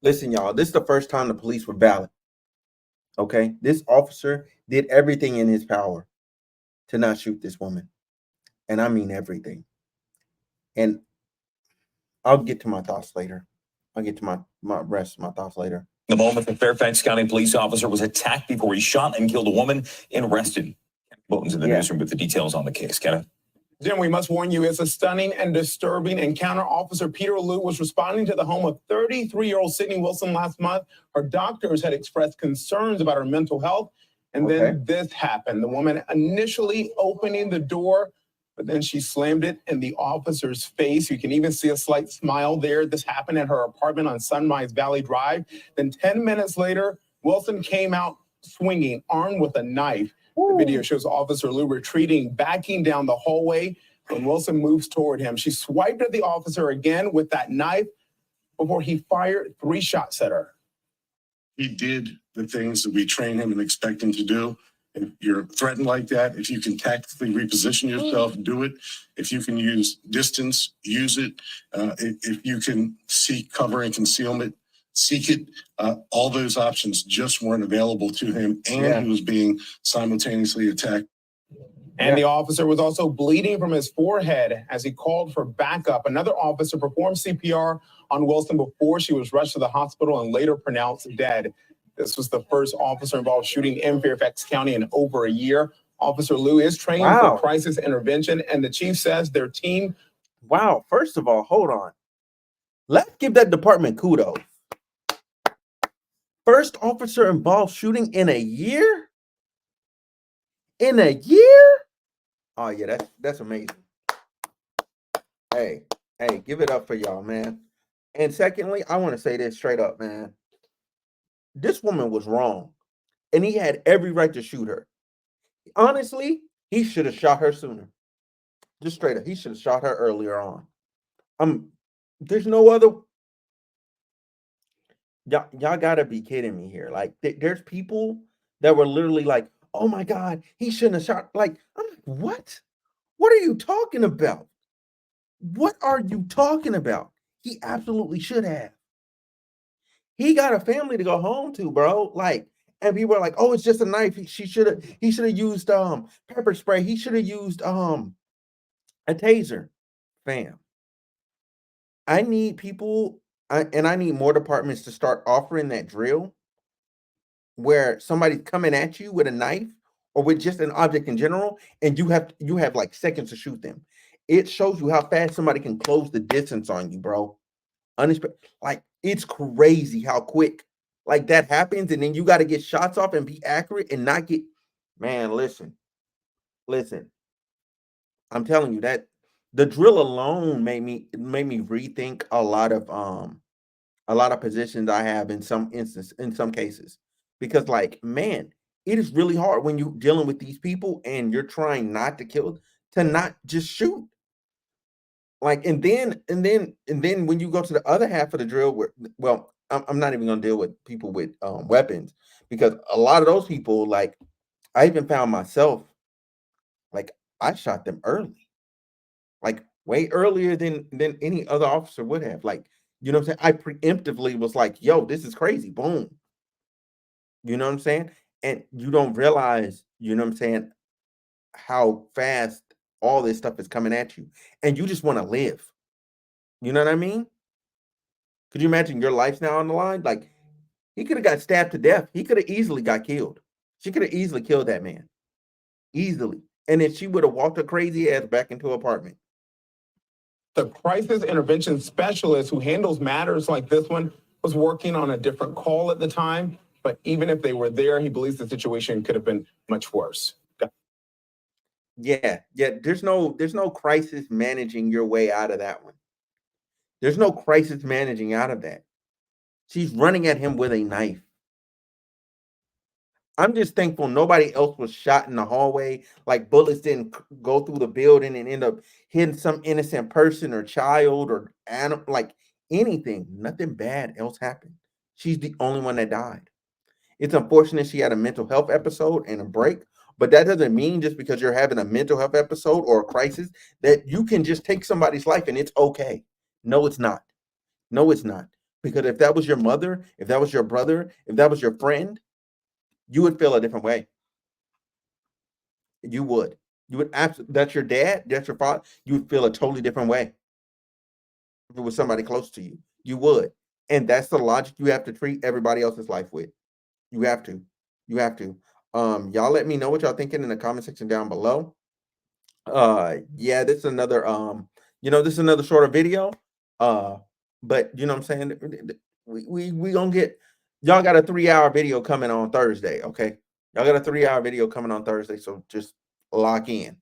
Listen, y'all, this is the first time the police were valid. Okay. This officer did everything in his power to not shoot this woman. And I mean everything. And I'll get to my thoughts later. I'll get to my rest of my thoughts later. The moment the Fairfax County police officer was attacked before he shot and killed a woman in Reston. Bolton's in the newsroom with the details on the case. Kenneth? Jim, we must warn you, it's a stunning and disturbing encounter. Officer Peter Liu was responding to the home of 33-year-old Sydney Wilson last month. Her doctors had expressed concerns about her mental health. And then this happened. The woman initially opening the door, but then she slammed it in the officer's face. You can even see a slight smile there. This happened at her apartment on Sunrise Valley Drive. Then 10 minutes later, Wilson came out swinging, armed with a knife. The video shows Officer Liu retreating, backing down the hallway when Wilson moves toward him. She swiped at the officer again with that knife before he fired 3 shots at her. He did the things that we train him and expect him to do. If you're threatened like that, if you can tactically reposition yourself, do it. If you can use distance, use it. If you can seek cover and concealment, seek it. All those options just weren't available to him, and he was being simultaneously attacked. And the officer was also bleeding from his forehead as he called for backup. Another officer performed CPR on Wilson before she was rushed to the hospital and later pronounced dead. This was the first officer-involved shooting in Fairfax County in over a year. Officer Liu is trained for crisis intervention, and the chief says their team... Wow, first of all, hold on. Let's give that department kudos. First officer involved shooting in a year? In a year? Oh, yeah, that's amazing. Hey, give it up for y'all, man. And secondly, I want to say this straight up, man. This woman was wrong, and he had every right to shoot her. Honestly, he should have shot her sooner. Just straight up, he should have shot her earlier on. There's no other. Y'all gotta be kidding me here. Like, there's people that were literally like, "Oh my God, he shouldn't have shot." Like, I'm like, what? What are you talking about? What are you talking about? He absolutely should have. He got a family to go home to, bro. Like, and people are like, "Oh, it's just a knife." He should have used pepper spray. He should have used a taser. Fam, I need people, and I need more departments to start offering that drill where somebody's coming at you with a knife or with just an object in general, and you have like seconds to shoot them. It shows you how fast somebody can close the distance on you, bro. Like, it's crazy how quick like that happens, and then you got to get shots off and be accurate and not get. Man, listen. I'm telling you that the drill alone made me rethink a lot of positions I have in some cases, because, like, man, it is really hard when you're dealing with these people and you're trying not to kill, to not just shoot. Like, and then when you go to the other half of the drill, where, well, I'm not even gonna deal with people with weapons, because a lot of those people, like, I even found myself, like, I shot them early, like way earlier than any other officer would have. Like, you know what I'm saying? I preemptively was like, "Yo, this is crazy." Boom. You know what I'm saying? And you don't realize, you know what I'm saying, how fast all this stuff is coming at you, and you just want to live. You know what I mean? Could you imagine your life's now on the line? Like, he could have got stabbed to death. He could have easily got killed. She could have easily killed that man. Easily. And then she would have walked her crazy ass back into her apartment. The crisis intervention specialist who handles matters like this one was working on a different call at the time. But even if they were there, he believes the situation could have been much worse. Yeah. There's no crisis managing your way out of that one. There's no crisis managing out of that. She's running at him with a knife. I'm just thankful nobody else was shot in the hallway. Like, bullets didn't go through the building and end up hitting some innocent person or child or animal, like anything. Nothing bad else happened. She's the only one that died. It's unfortunate she had a mental health episode and a break, but that doesn't mean just because you're having a mental health episode or a crisis that you can just take somebody's life and it's okay. No, it's not. No, it's not. Because if that was your mother, if that was your brother, if that was your friend, you would feel a different way. You would. You would absolutely. That's your dad. That's your father. You would feel a totally different way if it was somebody close to you. You would, and that's the logic you have to treat everybody else's life with. You have to. You have to. Y'all let me know what y'all thinking in the comment section down below. Yeah, this is another this is another shorter video. But you know what I'm saying? We gonna get y'all got a 3-hour video coming on Thursday, okay? Y'all got a 3-hour video coming on Thursday, so just lock in.